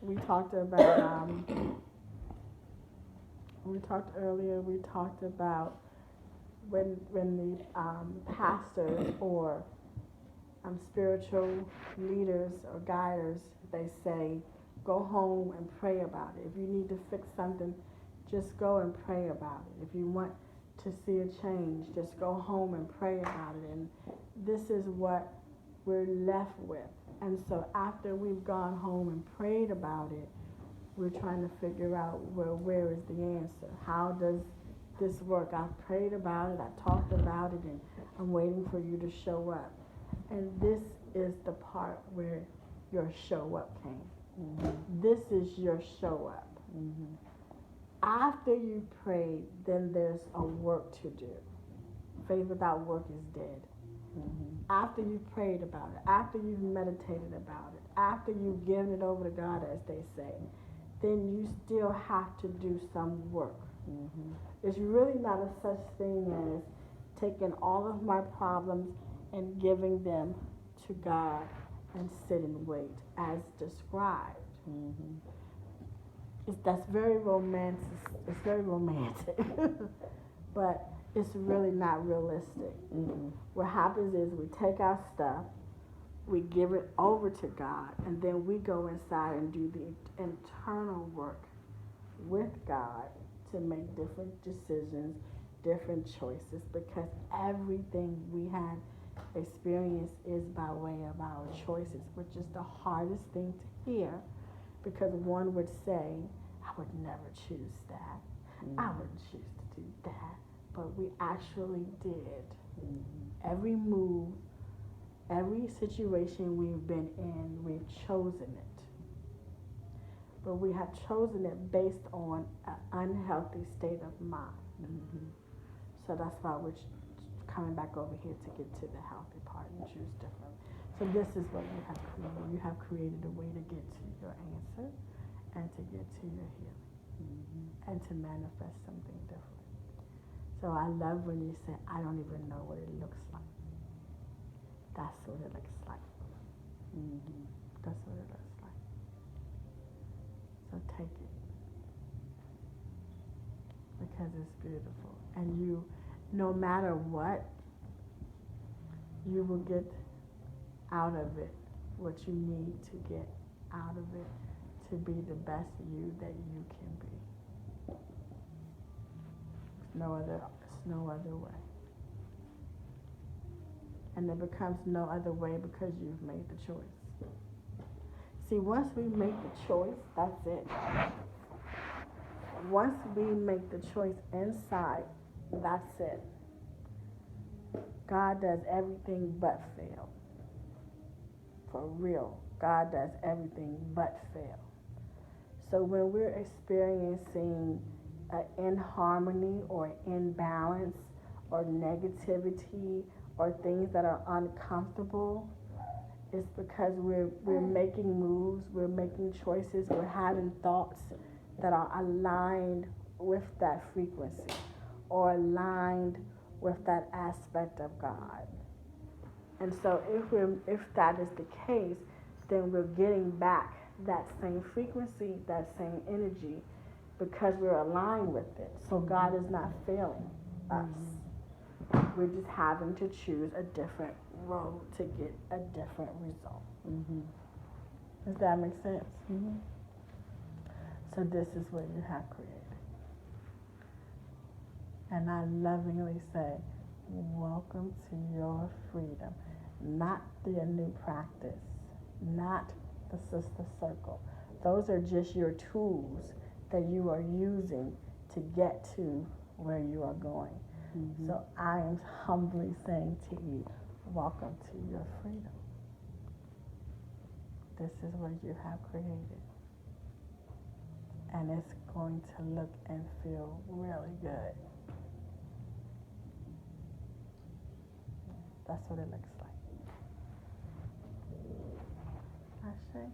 we talked about, we talked earlier, we talked about when the pastors or spiritual leaders or guiders, they say, go home and pray about it. If you need to fix something, just go and pray about it. If you want to see a change, just go home and pray about it. And this is what we're left with. And so after we've gone home and prayed about it, we're trying to figure out where is the answer. How does this work? I've prayed about it, I talked about it, and I'm waiting for you to show up. And this is the part where your show up came. Mm-hmm. This is your show up. Mm-hmm. After you prayed, then there's a work to do. Faith without work is dead. Mm-hmm. After you've prayed about it, after you've meditated about it, after you've given it over to God, as they say, then you still have to do some work. Mm-hmm. It's really not a such thing as taking all of my problems and giving them to God and sit and wait, as described. Mm-hmm. That's very romantic. It's very romantic, but it's really not realistic. Mm-hmm. What happens is we take our stuff, we give it over to God, and then we go inside and do the internal work with God to make different decisions, different choices, because everything we have experienced is by way of our choices, which is the hardest thing to hear, because one would say, I would never choose that. Mm-hmm. I wouldn't choose to do that. But we actually did. Mm-hmm. Every move, every situation we've been in, we've chosen it. But we have chosen it based on an unhealthy state of mind. Mm-hmm. So that's why we're coming back over here to get to the healthy part and choose different. So this is what you have created. You have created a way to get to your answer and to get to your healing. Mm-hmm. And to manifest something different. So I love when you say, I don't even know what it looks like. That's what it looks like. Mm-hmm. That's what it looks like. So take it. Because it's beautiful. And you, no matter what, you will get out of it what you need to get out of it to be the best you that you can be. It's no other way. And it becomes no other way because you've made the choice. See, once we make the choice, that's it. Once we make the choice inside, that's it. God does everything but fail. For real, God does everything but fail. So when we're experiencing an inharmony or imbalance or negativity or things that are uncomfortable, it's because we're making moves, we're making choices, we're having thoughts that are aligned with that frequency or aligned with that aspect of God. And so if that is the case, then we're getting back that same frequency, that same energy, because we're aligned with it. So God is not failing us. We're just having to choose a different road to get a different result. Mm-hmm. Does that make sense? Mm-hmm. So this is what you have created. And I lovingly say, welcome to your freedom. Not the new practice, not the sister circle. Those are just your tools that you are using to get to where you are going. Mm-hmm. So I am humbly saying to you, welcome to your freedom. This is what you have created. And it's going to look and feel really good. That's what it looks like. Ashe?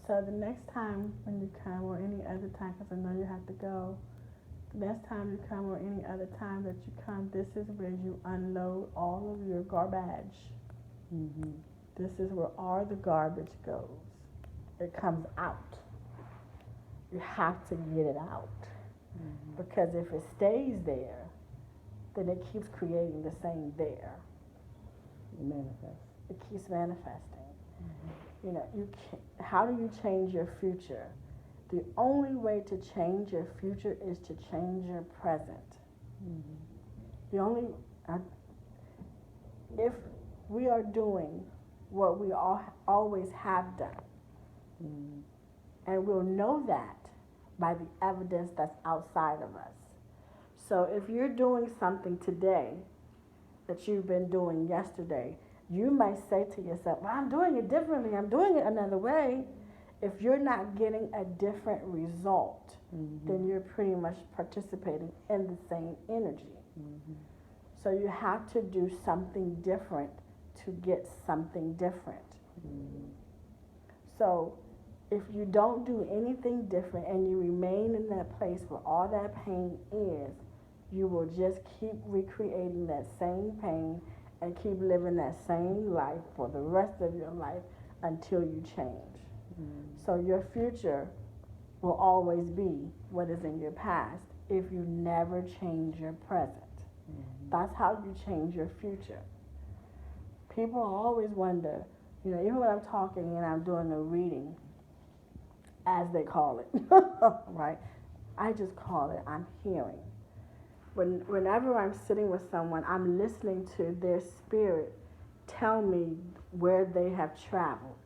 So the next time when you come, or any other time, because I know you have to go, the next time you come or any other time that you come, this is where you unload all of your garbage. Mm-hmm. This is where all the garbage goes. it comes out. You have to get it out. Because if it stays there, then it keeps creating the same there. It manifests. It keeps manifesting. You know, how do you change your future? The only way to change your future is to change your present. The only, if we are doing what we always have done, and we'll know that by the evidence that's outside of us. So if you're doing something today that you've been doing yesterday, you might say to yourself, well, I'm doing it differently, I'm doing it another way. If you're not getting a different result, then you're pretty much participating in the same energy. So you have to do something different to get something different. So if you don't do anything different and you remain in that place where all that pain is, you will just keep recreating that same pain and keep living that same life for the rest of your life until you change. So your future will always be what is in your past if you never change your present. That's how you change your future. People always wonder, you know, even when I'm talking and I'm doing a reading, as they call it, right? I just call it, I'm hearing. Whenever I'm sitting with someone, I'm listening to their spirit tell me where they have traveled.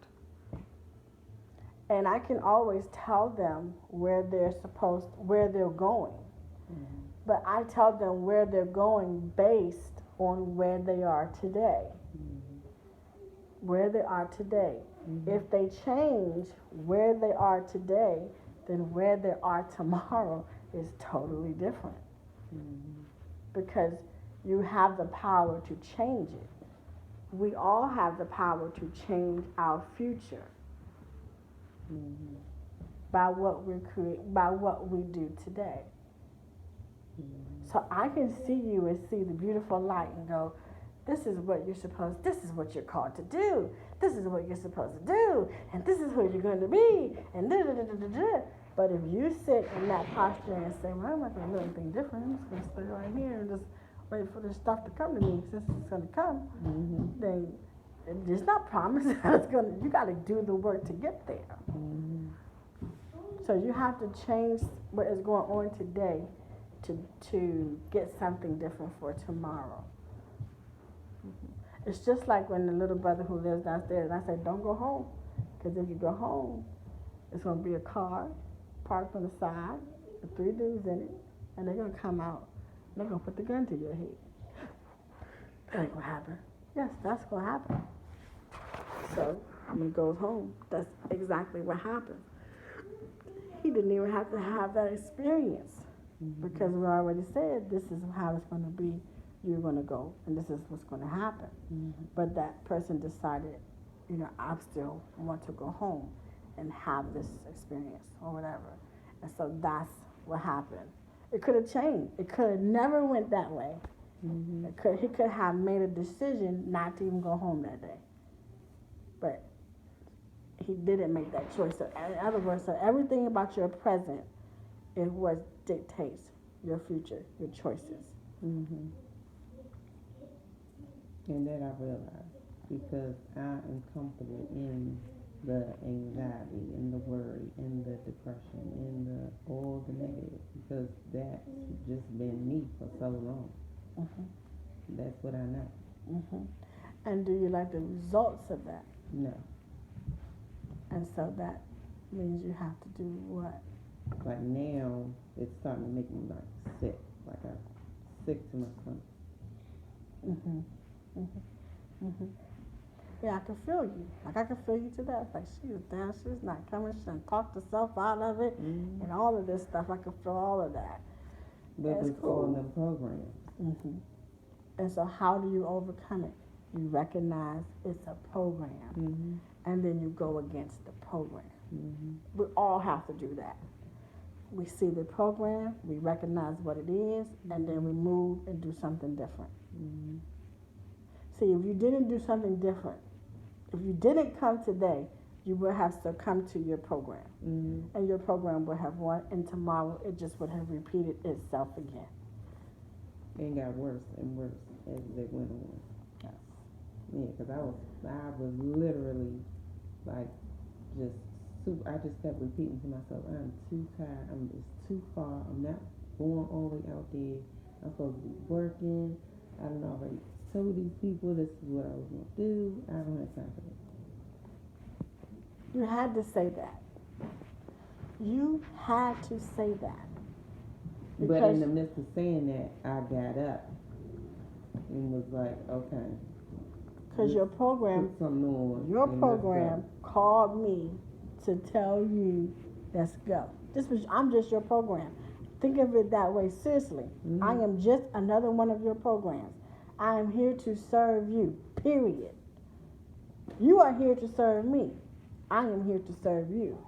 And I can always tell them where they're going. But I tell them where they're going based on where they are today. Where they are today. If they change where they are today, then where they are tomorrow is totally different. Because you have the power to change it. We all have the power to change our future by what we do today. So I can see you and see the beautiful light and go, this is what you're called to do. This is what you're supposed to do. And this is who you're going to be. And da da da da da. But if you sit in that posture and say, well, I'm not going to do anything different. I'm just going to stay right here and just wait for this stuff to come to me since it's going to come, then it's not promised that it's going to, you got to do the work to get there. So you have to change what is going on today to get something different for tomorrow. It's just like when the little brother who lives downstairs, and I said, don't go home, because if you go home, it's going to be a car parked on the side with 3 dudes in it, and they're going to come out, and they're going to put the gun to your head. That ain't going to happen. Yes, that's going to happen. So when he goes home, that's exactly what happened. He didn't even have to have that experience, because we already said this is how it's going to be. You're going to go, and this is what's going to happen. But that person decided, you know, I still want to go home and have this experience or whatever. And so that's what happened. It could have changed. It could have never went that way. He could have made a decision not to even go home that day. But he didn't make that choice. So in other words, so everything about your present is what dictates your future, your choices. And that I realize, because I am comfortable in the anxiety, in the worry, in the depression, in all the negative, because that's just been me for so long. That's what I know. And do you like the results of that? No. And so that means you have to do what? Like now, it's starting to make me like sick, like I'm sick to my stomach. Yeah, I can feel you. Like I can feel you to that. It's like she's down, she's not coming, she's trying to talk herself out of it, and all of this stuff. I can feel all of that. But it's all in the program. And so how do you overcome it? You recognize it's a program, and then you go against the program. We all have to do that. We see the program, we recognize what it is, and then we move and do something different. See, if you didn't do something different, if you didn't come today, you would have succumbed to your program. And your program would have won, and tomorrow it just would have repeated itself again. And got worse and worse as they went on. Yes. Yeah, because I was literally like I just kept repeating to myself, I'm too tired, it's too far, I'm not going all the way out there, I'm supposed to be working, I done already told these people this is what I was going to do, I don't have time for this. You had to say that. You had to say that. But in the midst of saying that, I got up and was like, okay. Because your program, called me to tell you, let's go. I'm just your program. Think of it that way, seriously. I am just another one of your programs. I am here to serve you, period. You are here to serve me. I am here to serve you.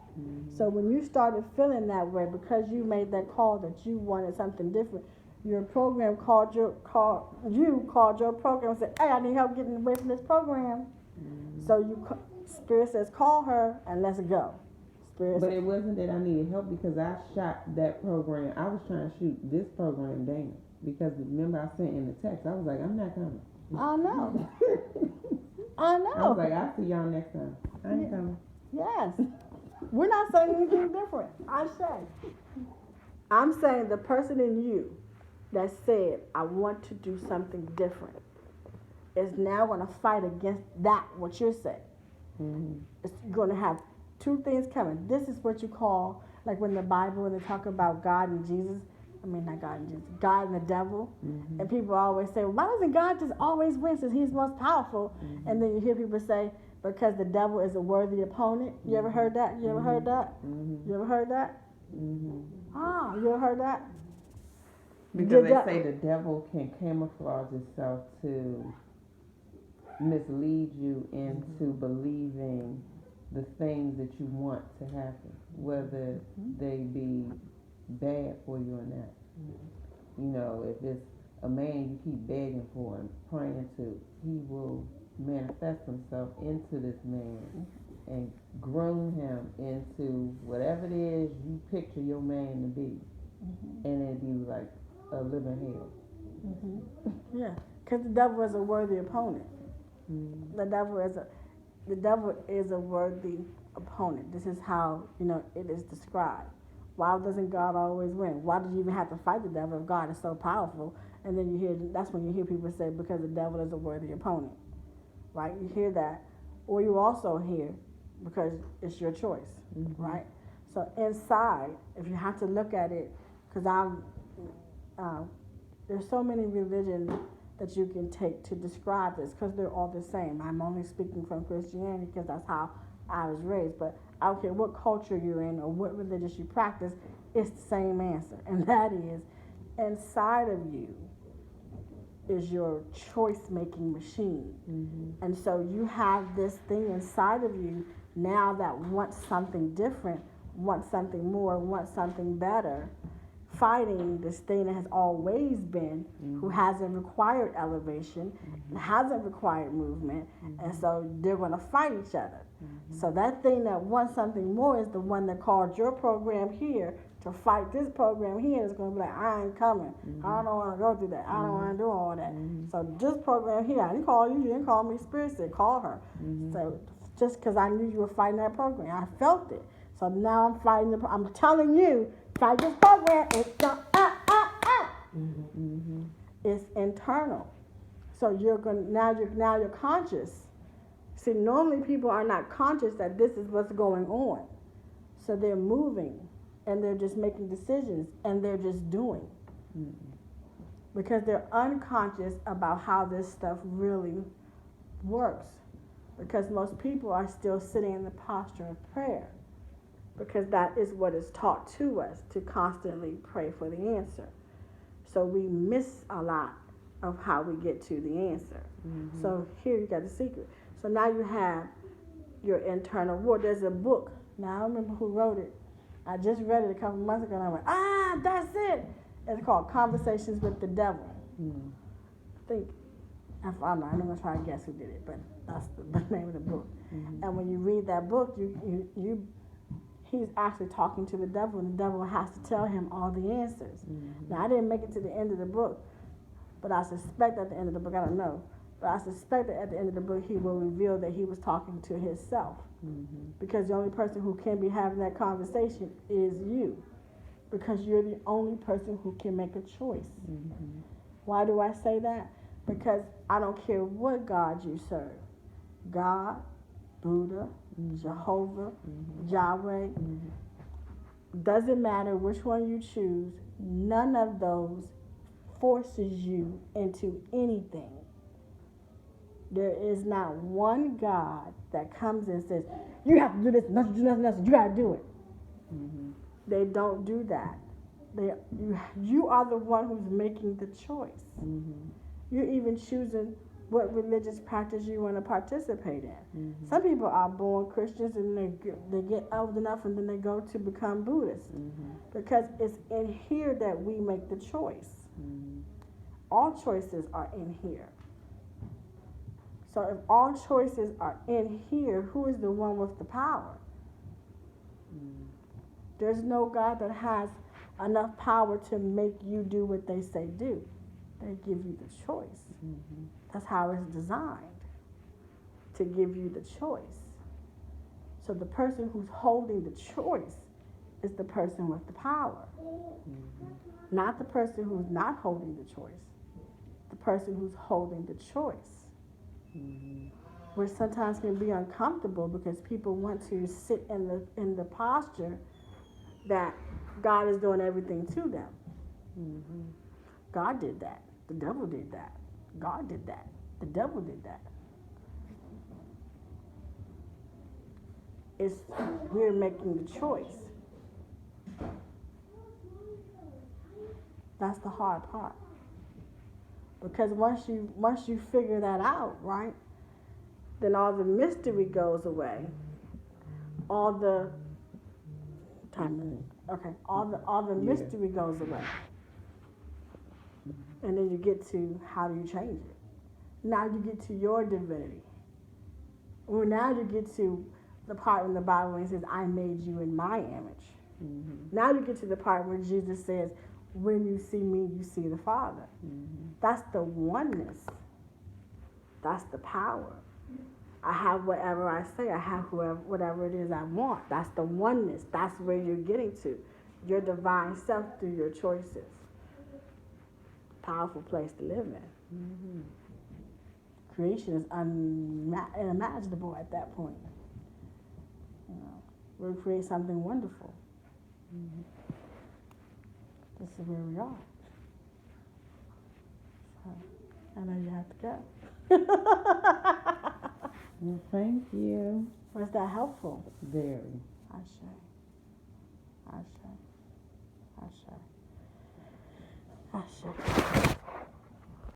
So when you started feeling that way because you made that call that you wanted something different, your program called your program and said, hey, I need help getting away from this program. So Spirit says, call her and let's go. But it wasn't that I needed help because I shot that program. I was trying to shoot this program down because remember I sent in the text. I was like, I'm not coming. I know. I know. I was like, I'll see y'all next time. I ain't coming. Yes. We're not saying anything different. I'm saying the person in you that said, I want to do something different, is now going to fight against that, what you're saying. It's going to have two things coming. This is what you call, like when the Bible, when they talk about God and Jesus, not God and Jesus, God and the devil. And people always say, well, why doesn't God just always win since he's most powerful? And then you hear people say, because the devil is a worthy opponent. You ever heard that? You ever heard that? You ever heard that? You ever heard that? Because they say the devil can camouflage itself to mislead you into believing the things that you want to happen, whether they be bad for you or not. You know, if it's a man you keep begging for and praying to, he will manifest himself into this man and groom him into whatever it is you picture your man to be. And it'd be like a living hell. Yeah, because the devil is a worthy opponent. The devil is a worthy opponent. This is how, it is described. Why doesn't God always win? Why do you even have to fight the devil if God is so powerful? And then that's when you hear people say, because the devil is a worthy opponent. Right? You hear that. Or you also hear, because it's your choice. Right? So inside, if you have to look at it, because there's so many religions that you can take to describe this, because they're all the same. I'm only speaking from Christianity because that's how I was raised. But I don't care what culture you're in or what religion you practice, it's the same answer. And that is, inside of you is your choice-making machine. And so you have this thing inside of you now that wants something different, wants something more, wants something better, fighting this thing that has always been, who hasn't required elevation, hasn't required movement, and so they're going to fight each other. So that thing that wants something more is the one that called your program here to fight this program here. Is going to be like, I ain't coming. I don't want to go through that. I don't want to do all that. So this program here, I didn't call you. You didn't call me. Spirit said, call her. So just because I knew you were fighting that program, I felt it. So now I'm fighting I'm telling you, fight this program. It's It's internal. So you're going now you're conscious. See, normally people are not conscious that this is what's going on. So they're moving and they're just making decisions and they're just doing. Because they're unconscious about how this stuff really works. Because most people are still sitting in the posture of prayer. Because that is what is taught to us, to constantly pray for the answer. So we miss a lot of how we get to the answer. So here you got the secret. So now you have your internal war. There's a book. Now I don't remember who wrote it. I just read it a couple months ago and I went, that's it. It's called Conversations with the Devil. I think, I'm not going to try to guess who did it, but That's the name of the book. Mm-hmm. And when you read that book, he's actually talking to the devil, and the devil has to tell him all the answers. Mm-hmm. Now, I didn't make it to the end of the book, but I suspect at the end of the book, I don't know, but I suspect that at the end of the book, he will reveal that he was talking to himself. Mm-hmm. Because the only person who can be having that conversation is you. Because you're the only person who can make a choice. Mm-hmm. Why do I say that? Because I don't care what God you serve. God, Buddha, Jehovah, Yahweh. Doesn't matter which one you choose. None of those forces you into anything. There is not one God that comes and says, you have to do this, not to do nothing else, you got to do it. Mm-hmm. They don't do that. You are the one who's making the choice. Mm-hmm. You're even choosing what religious practice you want to participate in. Mm-hmm. Some people are born Christians and they get old enough and then they go to become Buddhists. Mm-hmm. Because it's in here that we make the choice. Mm-hmm. All choices are in here. So if all choices are in here, who is the one with the power? Mm-hmm. There's no God that has enough power to make you do what they say do. They give you the choice. Mm-hmm. That's how it's designed, to give you the choice. So the person who's holding the choice is the person with the power. Mm-hmm. Not the person who's not holding the choice. The person who's holding the choice. Mm-hmm. Which sometimes can be uncomfortable because people want to sit in the posture that God is doing everything to them. Mm-hmm. God did that. The devil did that. God did that. The devil did that. It's we're making the choice. That's the hard part. Because once you figure that out, right, then all the mystery goes away. All the mystery goes away. And then you get to how do you change it? Now you get to your divinity. Well, now you get to the part in the Bible where it says, I made you in my image. Mm-hmm. Now you get to the part where Jesus says, when you see me, you see the Father. Mm-hmm. That's the oneness. That's the power. I have whatever I say. I have whatever it is I want. That's the oneness. That's where you're getting to. Your divine self through your choices. Powerful place to live in. Mm-hmm. Creation is unimaginable at that point. You know, we'll create something wonderful. Mm-hmm. This is where we are. So, I know you have to go. Well, thank you. Was that helpful? Very. Ashe. Ashe. Ashe. Ashe.